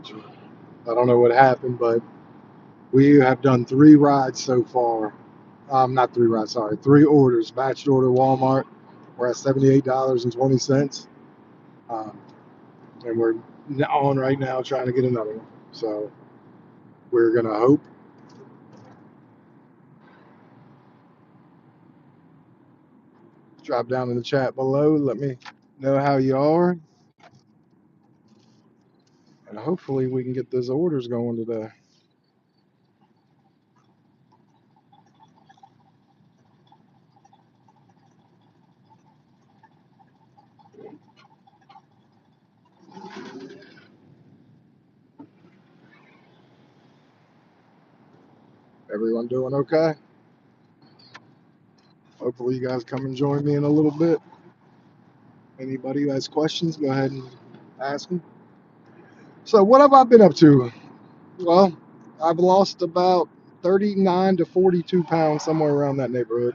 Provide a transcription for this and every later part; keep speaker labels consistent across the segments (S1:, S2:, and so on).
S1: appreciate you. I don't know what happened, but we have done 3 rides so far. Not 3 rides, sorry, 3 orders. Batched order Walmart. We're at $78.20. Um, and we're on right now trying to get another one. So we're going to hope. Drop down in the chat below. Let me know how you are. And hopefully we can get those orders going today. Everyone doing okay? Hopefully you guys come and join me in a little bit. Anybody who has questions, go ahead and ask them. So what have I been up to? Well, I've lost about 39 to 42 pounds, somewhere around that neighborhood.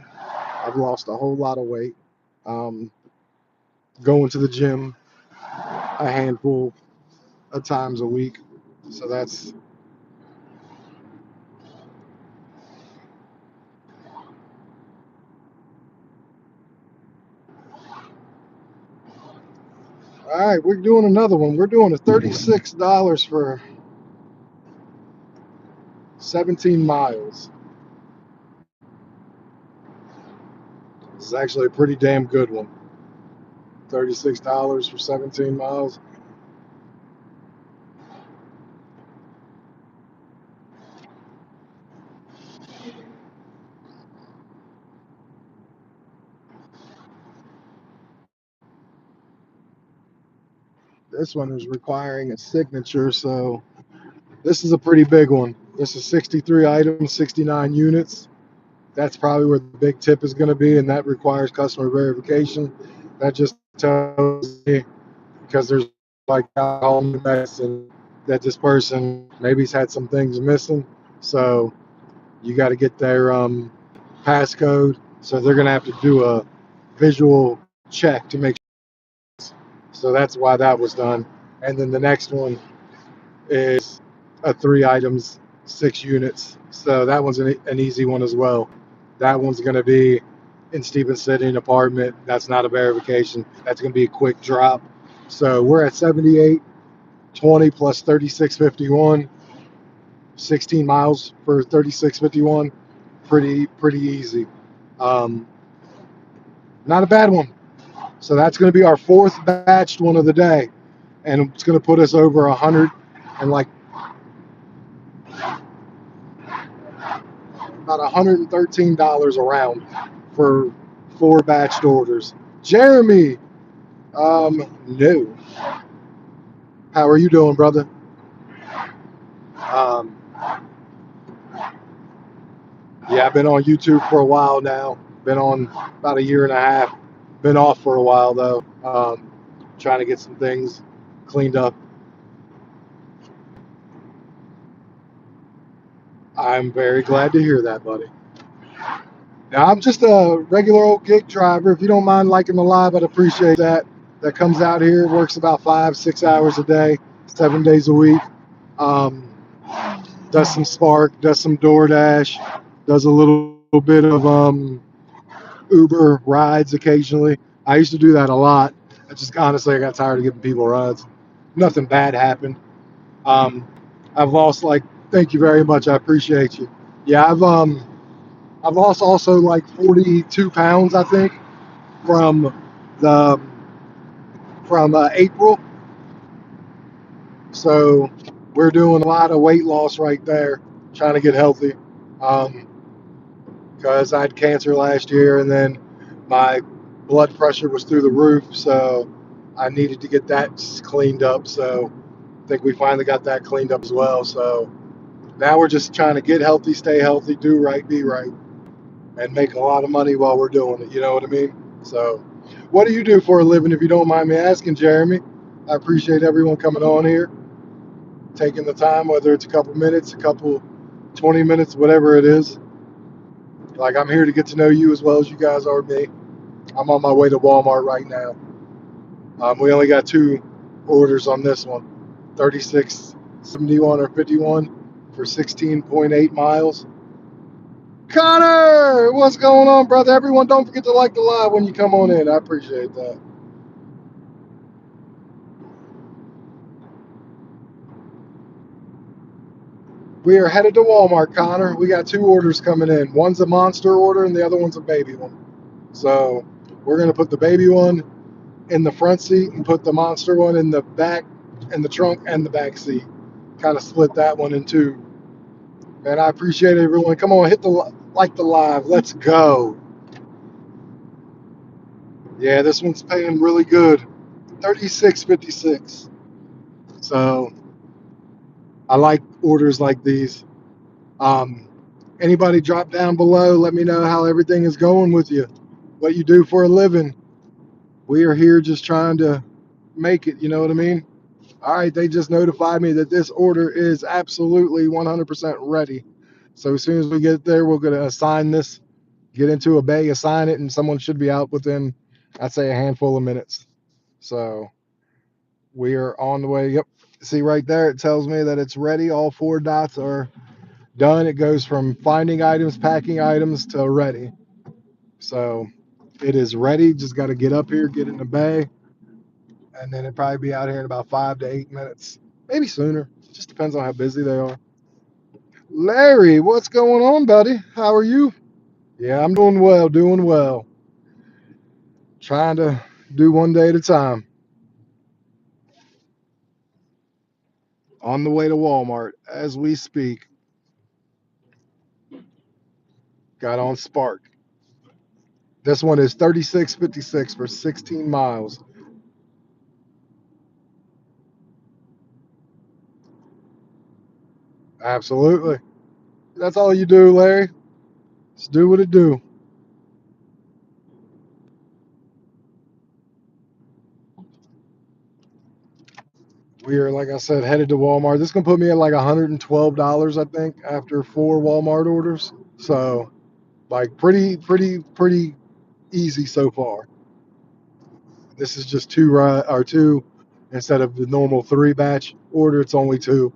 S1: I've lost a whole lot of weight. Um, Going to the gym a handful of times a week. So that's all right. We're doing another one. We're doing a $36 for 17 miles. This is actually a pretty damn good one. $36 for 17 miles. This one is requiring a signature, so this is a pretty big one. This is 63 items, 69 units. That's probably where the big tip is going to be, and that requires customer verification. That just tells me, because there's like alcohol in the medicine, that this person maybe's had some things missing. So you got to get their passcode. So they're going to have to do a visual check to make sure. So that's why that was done. And then the next one is a 3 items, 6 units. So that one's an easy one as well. That one's going to be in Stephen City, an apartment. That's not a verification. That's going to be a quick drop. So we're at 78.20 plus 36.51, 16 miles for 36.51. Pretty easy. Um, Not a bad one. So that's going to be our 4th batched one of the day, and it's going to put us over 100 and like about $113 around for 4 batched orders. Jeremy, no. How are you doing, brother? Um, yeah, I've been on YouTube for a while now. Been on about a year and a half. Been off for a while though. Trying to get some things cleaned up. I'm very glad to hear that, buddy. Now, I'm just a regular old gig driver. If you don't mind liking the live, I'd appreciate that. That comes out here, works about 5-6 hours a day, 7 days a week. Um, does some Spark, does some DoorDash, does a little bit of Uber rides occasionally. I used to do that a lot. I just honestly I got tired of giving people rides. Nothing bad happened. Um, I've lost like, thank you very much. I appreciate you. Yeah, I've lost also like 42 pounds, I think, from the April. So we're doing a lot of weight loss right there, trying to get healthy. Because I had cancer last year, and then my blood pressure was through the roof, so I needed to get that cleaned up. So I think we finally got that cleaned up as well. So now we're just trying to get healthy, stay healthy, do right, be right, and make a lot of money while we're doing it. You know what I mean? So, what do you do for a living, if you don't mind me asking, Jeremy? I appreciate everyone coming on here, taking the time, whether it's a couple minutes, a couple 20 minutes, whatever it is. Like, I'm here to get to know you as well as you guys are me. I'm on my way to Walmart right now. We only got 2 orders on this one, 36 71 or 51 for 16.8 miles. Connor, what's going on, brother? Everyone, don't forget to like the live when you come on in. I appreciate that. We are headed to Walmart, Connor. We got 2 orders coming in. One's a monster order and the other one's a baby one. So we're going to put the baby one in the front seat and put the monster one in the back, in the trunk and the back seat. Kind of split that one in 2. Man, I appreciate it, everyone. Come on, hit the like the live. Let's go. Yeah, this one's paying really good. 36.56. So I like orders like these. Um, Anybody drop down below? Let me know how everything is going with you. What you do for a living. We are here just trying to make it. You know what I mean? All right, they just notified me that this order is absolutely 100% ready. So as soon as we get there, we're going to assign this, get into a bay, assign it, and someone should be out within, I'd say, a handful of minutes. So we are on the way. Yep. See right there, it tells me that it's ready. All 4 dots are done. It goes from finding items, packing items to ready. So it is ready. Just got to get up here, get in the bay, and then it'll probably be out here in about 5 to 8 minutes, maybe sooner. Just depends on how busy they are. Larry, what's going on, buddy? How are you? Yeah, I'm doing well, doing well. Trying to do one day at a time. On the way to Walmart as we speak. Got on Spark. This one is 36.56 for 16 miles. Absolutely. That's all you do, Larry. Just do what it do. We are, like I said, headed to Walmart. This is gonna put me at like $112, I think, after 4 Walmart orders. So, like, pretty easy so far. This is just 2 or 2 instead of the normal 3 batch order. It's only 2.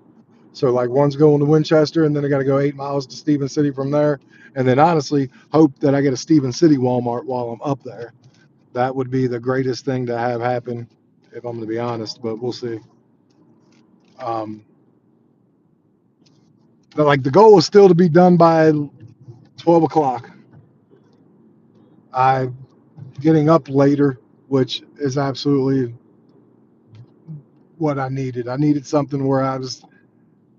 S1: So, like, one's going to Winchester, and then I got to go 8 miles to Stephen City from there. And then, honestly, hope that I get a Stephen City Walmart while I'm up there. That would be the greatest thing to have happen, if I'm going to be honest. But we'll see. Um, but like the goal is still to be done by 12 o'clock. I'm getting up later, which is absolutely what I needed. I needed something where I was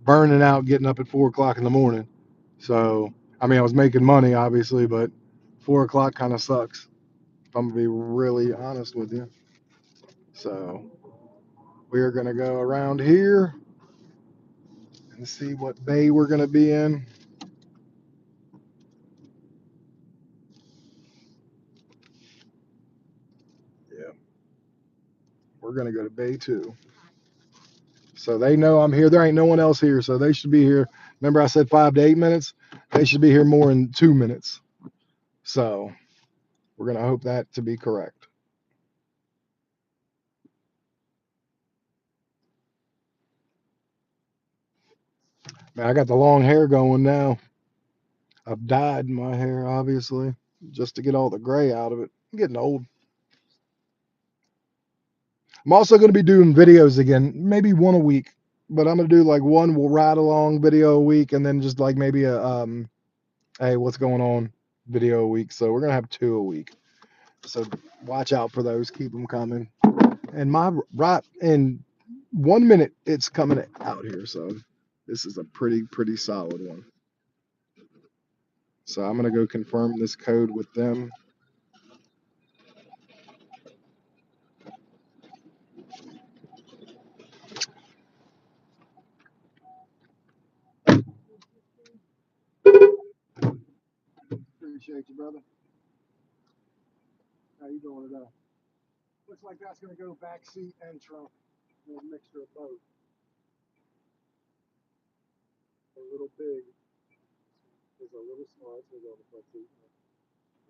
S1: burning out getting up at 4 o'clock in the morning. So, I mean, I was making money, obviously, but 4 o'clock kind of sucks, if I'm going to be really honest with you. So, we're going to go around here and see what bay we're going to be in. Yeah, we're going to go to bay 2. So they know I'm here. There ain't no one else here, so they should be here. Remember, I said 5 to 8 minutes? They should be here more in 2 minutes. So we're going to hope that to be correct. Man, I got the long hair going now. I've dyed my hair, obviously, just to get all the gray out of it. I'm getting old. I'm also going to be doing videos again, maybe one a week, but I'm going to do like one ride along video a week and then just like maybe a, hey, what's going on video a week. So we're going to have 2 a week. So watch out for those. Keep them coming. And my right in 1 minute, it's coming out here. So this is a pretty solid one. So I'm going to go confirm this code with them. Appreciate you, brother. How you doing today? Looks like that's going to go back seat and trunk. A mixture of both. A little big. It's a little small. It's going to go on the front seat.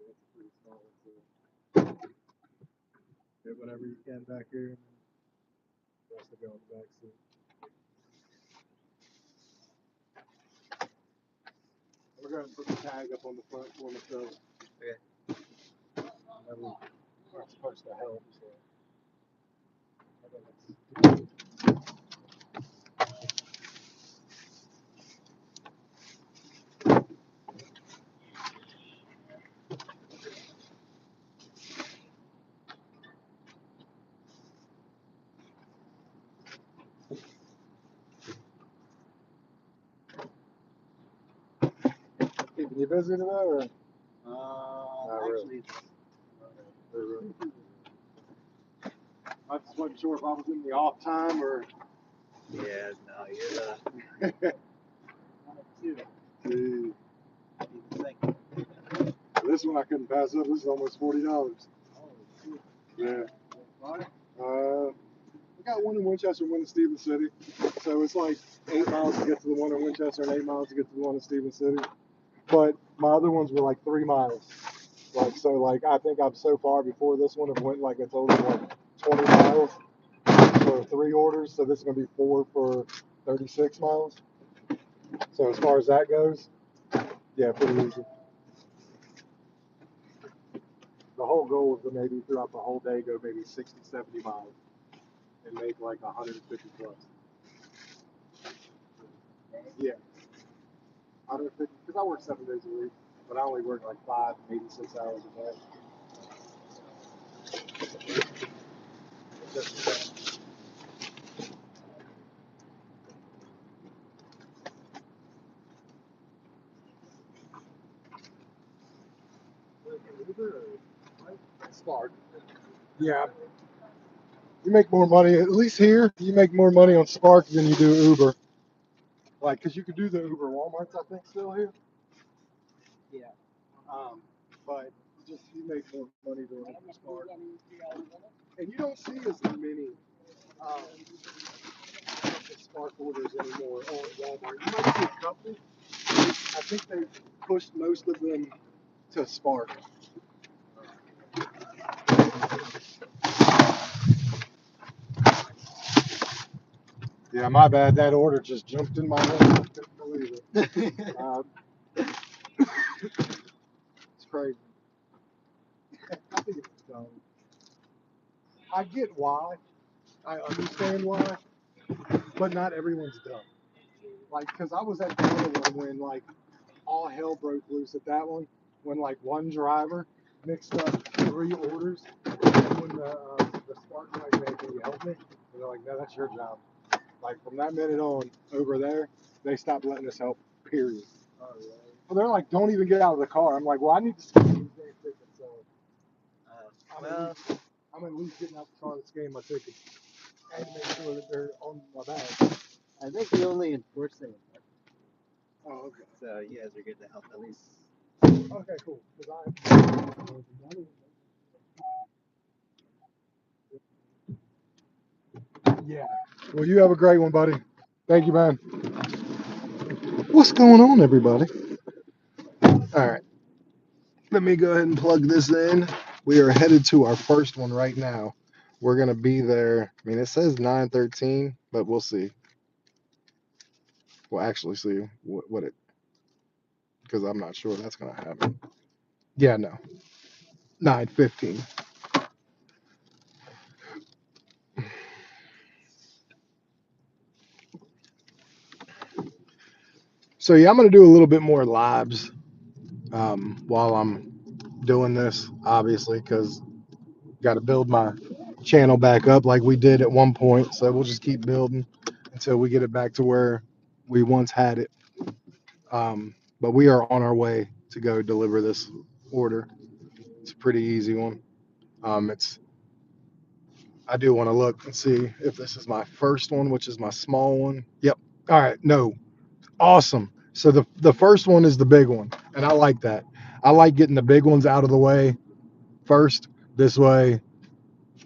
S1: Yeah, it's pretty small. So get whatever you can back here. The rest will go on the back seat. ahead and put the tag up on the front for me, so.
S2: Okay.
S1: That was supposed to help. So. Keeping you busy today, or?
S2: Actually,
S1: Really. I just wasn't sure if I was in the off time or.
S2: yeah, no, you're the
S1: See,
S2: second.
S1: this one I couldn't pass up. This is almost $40.
S2: Oh, shoot.
S1: Yeah.
S2: Florida?
S1: I got one in Winchester, one in Stevens City. So it's like 8 miles to get to the one in Winchester and 8 miles to get to the one in Stevens City. But my other ones were like 3 miles. Like, so like I think I'm so far before this one have went like a total of like 20 miles for 3 orders. So this is gonna be 4 for 36 miles. So as far as that goes, yeah, pretty easy. The whole goal was to maybe throughout the whole day go maybe 60, 70 miles and make like 150 plus. Yeah, 150, because I work 7 days a week, but I only work like 5, maybe 6 hours a day. Spark. Yeah. You make more money, at least here, you make more money on Spark than you do Uber. Like, because you can do the Uber Walmarts, I think, still here.
S2: Yeah.
S1: But you make more money doing Spark. And you don't see as many um, Spark orders anymore on Walmart. You might see a couple. I think they pushed most of them to Spark. Yeah, my bad. That order just jumped in my head. I couldn't believe it. It's crazy. I think it's dumb. I get why. I understand why. But not everyone's dumb. Like, because I was at the other one when, like, all hell broke loose at that one. When, like, one driver mixed up 3 orders. And when the Spark like, man, can you help me? And they're like, no, that's your job. Like, from that minute on, over there, they stopped letting us help, period. Oh, yeah. Well, they're like, don't even get out of the car. I'm like, well, I need to scan these damn tickets, so
S2: Well,
S1: I'm at least getting out the car to scan my tickets and make sure that they're on my bag.
S2: I think we only enforce it.
S1: Oh, okay.
S2: So you guys are good to help at least.
S1: Okay, cool. Yeah. Well, you have a great one, buddy. Thank you, man. What's going on, everybody? All right. Let me go ahead and plug this in. We are headed to our first one right now. We're going to be there. I mean, it says 9:13, but we'll see. We'll actually see what it, because I'm not sure that's going to happen. Yeah, no. 9:15. So, yeah, I'm going to do a little bit more lives while I'm doing this, obviously, because got to build my channel back up like we did at one point. So we'll just keep building until we get it back to where we once had it. But we are on our way to go deliver this order. It's a pretty easy one. I do want to look and see if this is my first one, which is my small one. Yep. All right. No. Awesome. So the first one is the big one, and I like that. I like getting the big ones out of the way first. This way,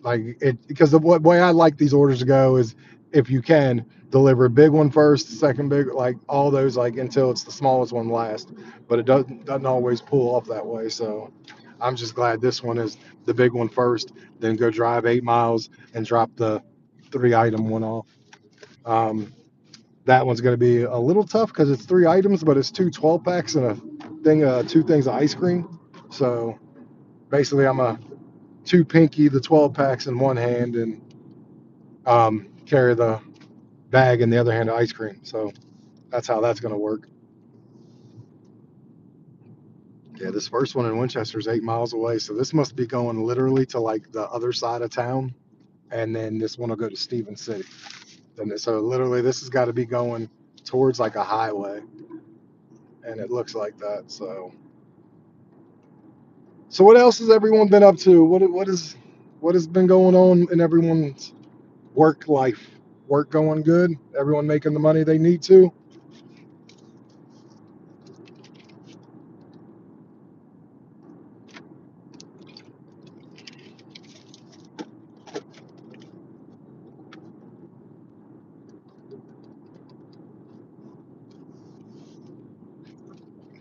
S1: like it, because the way I like these orders to go is if you can deliver a big one first, second big, like all those, like until it's the smallest one last. But it doesn't always pull off that way. So I'm just glad this one is the big one first, then go drive 8 miles and drop the 3-item one off. That one's going to be a little tough because it's 3 items, but it's 2 12 packs and two things of ice cream. So basically, I'm a two pinky, the 12 packs in one hand, and carry the bag in the other hand of ice cream. So that's how that's going to work. Yeah, this first one in Winchester is 8 miles away, so this must be going literally to like the other side of town, and then this one will go to Stephen City. And so literally, this has got to be going towards like a highway, and it looks like that. So what else has everyone been up to? What has been going on in everyone's work life? Work going good? Everyone making the money they need to?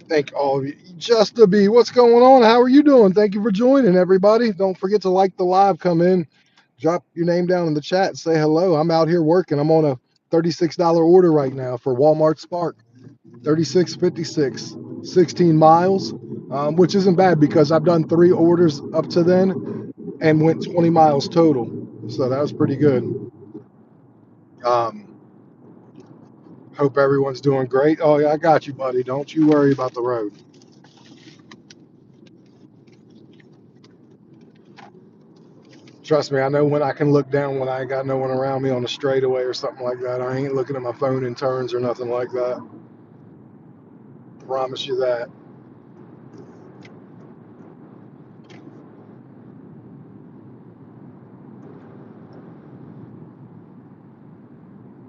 S1: Thank all of you. Just to be, what's going on? How are you doing? Thank you for joining, everybody. Don't forget to like the live. Come in, drop your name down in the chat, and say hello. I'm out here working. I'm on a $36 order right now for Walmart Spark. 36.56, 16 miles, which isn't bad because I've done 3 orders up to then and went 20 miles total. So that was pretty good. Um, Hope everyone's doing great. Oh, yeah, I got you, buddy. Don't you worry about the road. Trust me, I know when I can look down when I ain't got no one around me on the straightaway or something like that. I ain't looking at my phone in turns or nothing like that. Promise you that.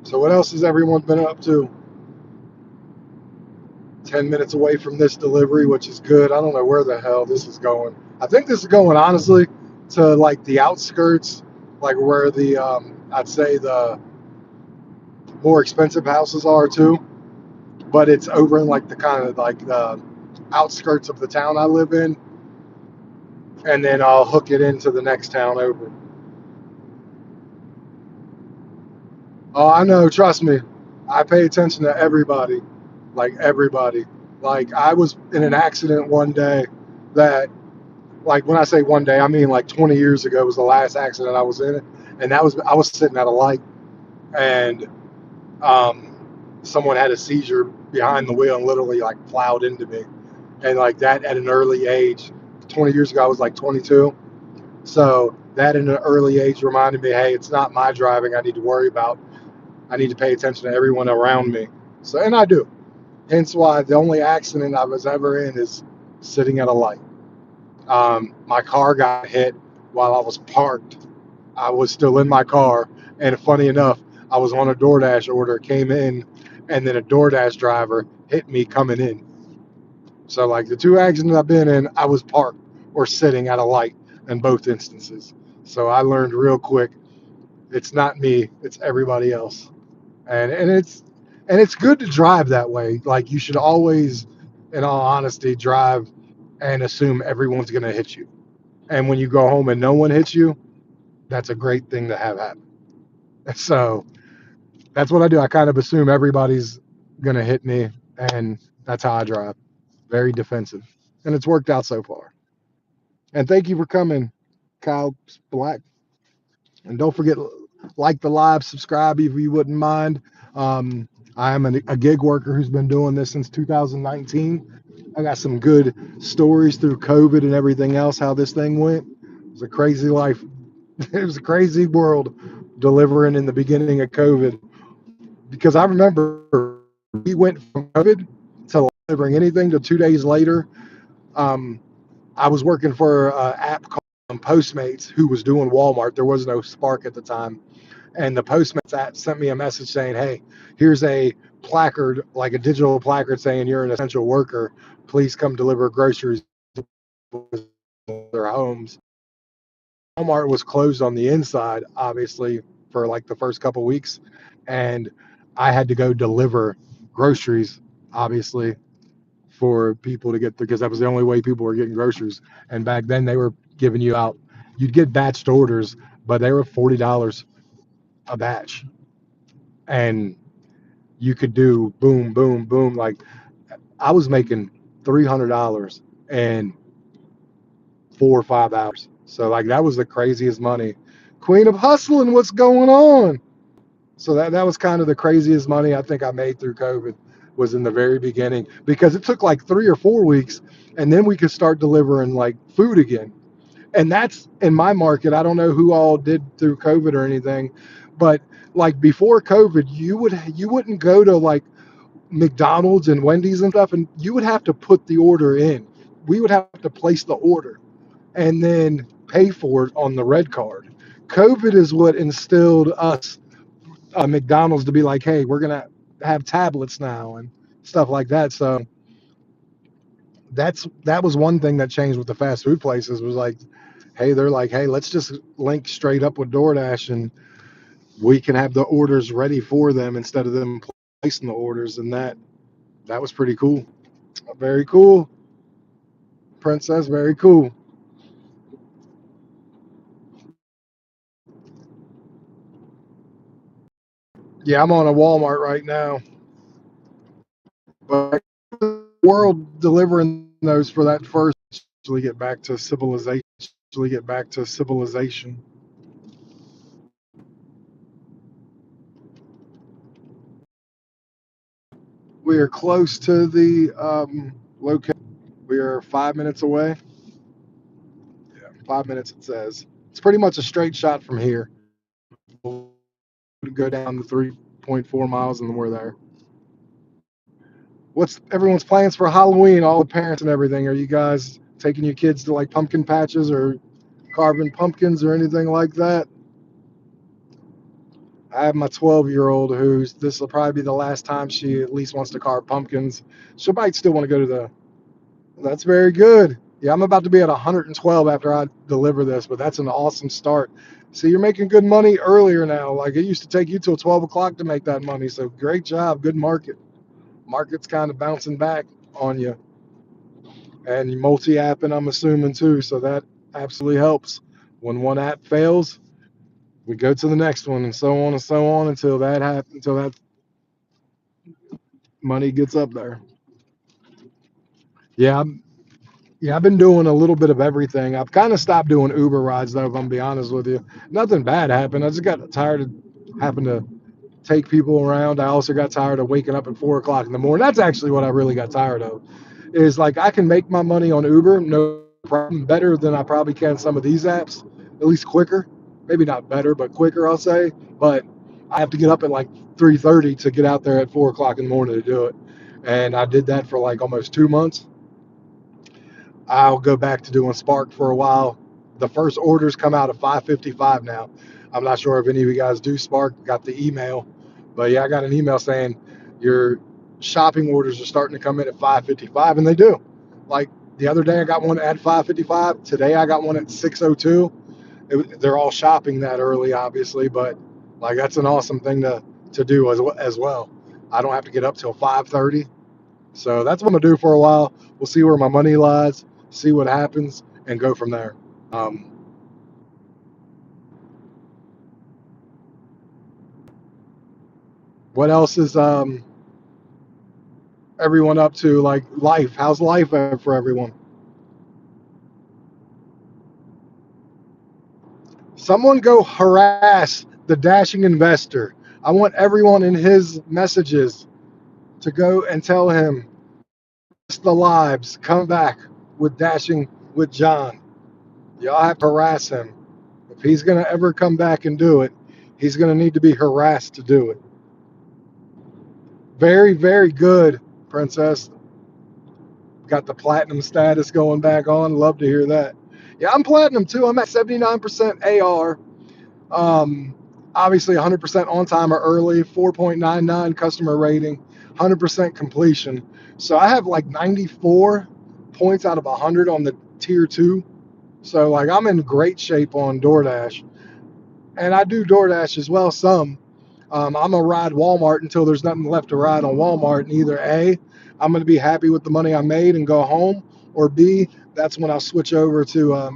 S1: So what else has everyone been up to? 10 minutes away from this delivery, which is good. I don't know where the hell this is going. I think this is going, honestly, to like the outskirts, like where the, I'd say the more expensive houses are too. But it's over in like the kind of like the outskirts of the town I live in. And then I'll hook it into the next town over. Oh, I know. Trust me. I pay attention to everybody, like everybody. Like I was in an accident one day that, like when I say one day, I mean like 20 years ago was the last accident I was in, and that was I was sitting at a light, and um, someone had a seizure behind the wheel and literally like plowed into me, and like that at an early age. 20 years ago, I was like 22, so that in an early age reminded me, hey, it's not my driving I need to worry about. I need to pay attention to everyone around me. So, and I do. Hence why the only accident I was ever in is sitting at a light. My car got hit while I was parked. I was still in my car, and funny enough, I was on a DoorDash order, came in, and then a DoorDash driver hit me coming in. So, like the 2 accidents I've been in, I was parked or sitting at a light in both instances. So I learned real quick, it's not me, it's everybody else. And it's good to drive that way. Like you should always, in all honesty, drive and assume everyone's gonna hit you. And when you go home and no one hits you, that's a great thing to have happen. So that's what I do. I kind of assume everybody's gonna hit me, and that's how I drive. Very defensive, and it's worked out so far. And thank you for coming, Kyle Black. And don't forget, like the live, subscribe if you wouldn't mind. I am a gig worker who's been doing this since 2019. I got some good stories through COVID and everything else, how this thing went. It was a crazy life. It was a crazy world delivering in the beginning of COVID. Because I remember we went from COVID to delivering anything to 2 days later. Um, I was working for an app called Postmates who was doing Walmart. There was no Spark at the time. And the Postmates app sent me a message saying, hey, here's a placard, like a digital placard saying you're an essential worker. Please come deliver groceries to their homes. Walmart was closed on the inside, obviously, for like the first couple of weeks. And I had to go deliver groceries, obviously, for people to get there because that was the only way people were getting groceries. And back then they were giving you out, you'd get batched orders, but they were $40 a batch. And you could do boom, boom, boom. Like I was making $300 in 4 or 5 hours. So like that was the craziest money. Queen of hustling, what's going on? So that was kind of the craziest money I think I made through COVID was in the very beginning because it took like 3 or 4 weeks and then we could start delivering like food again. And that's in my market. I don't know who all did through COVID or anything, but like before COVID, you wouldn't go to like McDonald's and Wendy's and stuff, and you would have to put the order in. We would have to place the order and then pay for it on the red card. COVID is what instilled us McDonald's to be like, hey, we're gonna have tablets now and stuff like that. So that was one thing that changed with the fast food places was like, hey, they're like, hey, let's just link straight up with DoorDash and we can have the orders ready for them instead of them placing the orders, and that was pretty cool. Very cool, Princess. Very cool. Yeah, I'm on a Walmart right now, but world delivering those for that first actually get back to civilization. Actually get back to civilization. We are close to the location. We are 5 minutes away. Yeah, 5 minutes it says. It's pretty much a straight shot from here. We'll go down the 3.4 miles and then we're there. What's everyone's plans for Halloween? All the parents and everything. Are you guys taking your kids to like pumpkin patches or carving pumpkins or anything like that? I have my 12-year-old who's this will probably be the last time she at least wants to carve pumpkins. She might still want to go to the. That's very good. Yeah, I'm about to be at 112 after I deliver this, but that's an awesome start. See, you're making good money earlier now. Like it used to take you till 12 o'clock to make that money. So great job. Good market. Market's kind of bouncing back on you. And multi-apping, I'm assuming too. So that absolutely helps. When one app fails, we go to the next one, and so on and so on until that happens, until that money gets up there. Yeah, yeah, I've been doing a little bit of everything. I've kind of stopped doing Uber rides though, if I'm gonna be honest with you. Nothing bad happened. I just got tired of having to take people around. I also got tired of waking up at 4 o'clock in the morning. That's actually what I really got tired of. Is like I can make my money on Uber, no problem, better than I probably can some of these apps, at least quicker. Maybe not better, but quicker, I'll say. But I have to get up at like 3:30 to get out there at 4 o'clock in the morning to do it. And I did that for like almost 2 months. I'll go back to doing Spark for a while. The first orders come out at 5:55 now. I'm not sure if any of you guys do Spark, got the email, but yeah, I got an email saying your shopping orders are starting to come in at 5:55, and they do. Like the other day, I got one at 5:55. Today, I got one at 6:02. They're all shopping that early, obviously, but like that's an awesome thing to do as well. I don't have to get up till 5:30, so that's what I'm gonna do for a while. We'll see where my money lies, see what happens, and go from there. Um, what else is everyone up to? Like life? How's life for everyone? Someone go harass the dashing investor. I want everyone in his messages to go and tell him the lives come back with dashing with John. Y'all have to harass him. If he's gonna ever come back and do it, he's gonna need to be harassed to do it. Very, very good, Princess. Got the platinum status going back on. Love to hear that. Yeah, I'm platinum too. I'm at 79% AR. Um, Obviously, 100% on time or early, 4.99 customer rating, 100% completion. So I have like 94 points out of 100 on the tier two. So like I'm in great shape on DoorDash, and I do DoorDash as well some. I'm gonna ride Walmart until there's nothing left to ride on Walmart, and either A, I'm gonna be happy with the money I made and go home, or B, that's when I'll switch over to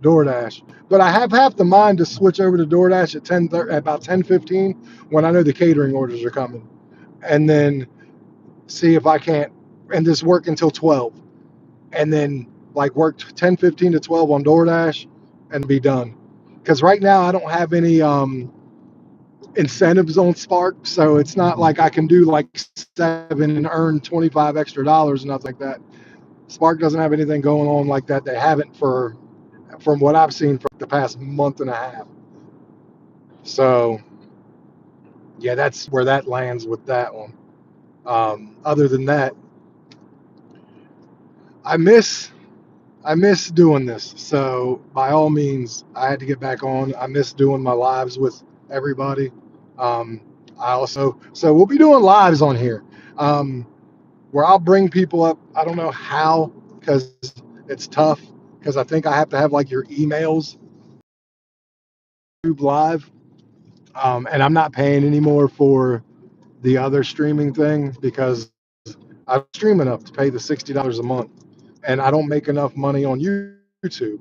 S1: DoorDash. But I have half the mind to switch over to DoorDash at about 10:15 when I know the catering orders are coming, and then see if I can't and just work until 12. and then like work 10, 15 to 12 on DoorDash and be done. Because right now I don't have any incentives on Spark, so it's not like I can do like 7 and earn 25 extra dollars, nothing like that. Spark doesn't have anything going on like that. They haven't for from what I've seen for the past month and a half. So yeah, that's where that lands with that one. Other than that, I miss I miss doing this. So by all means, I had to get back on. I miss doing my lives with everybody. Um, I also so we'll be doing lives on here, where I'll bring people up. I don't know how because it's tough because I think I have to have like your emails live, and I'm not paying anymore for the other streaming thing because I stream enough to pay the $60 a month, and I don't make enough money on YouTube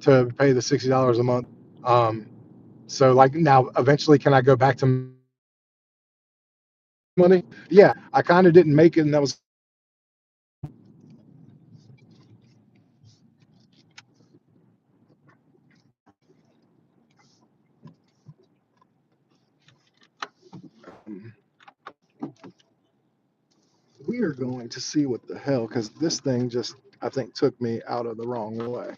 S1: to pay the $60 a month. Um, so like now, eventually, can I go back to money? Yeah, I kind of didn't make it, and that was we are going to see what the hell because this thing just I think took me out of the wrong way.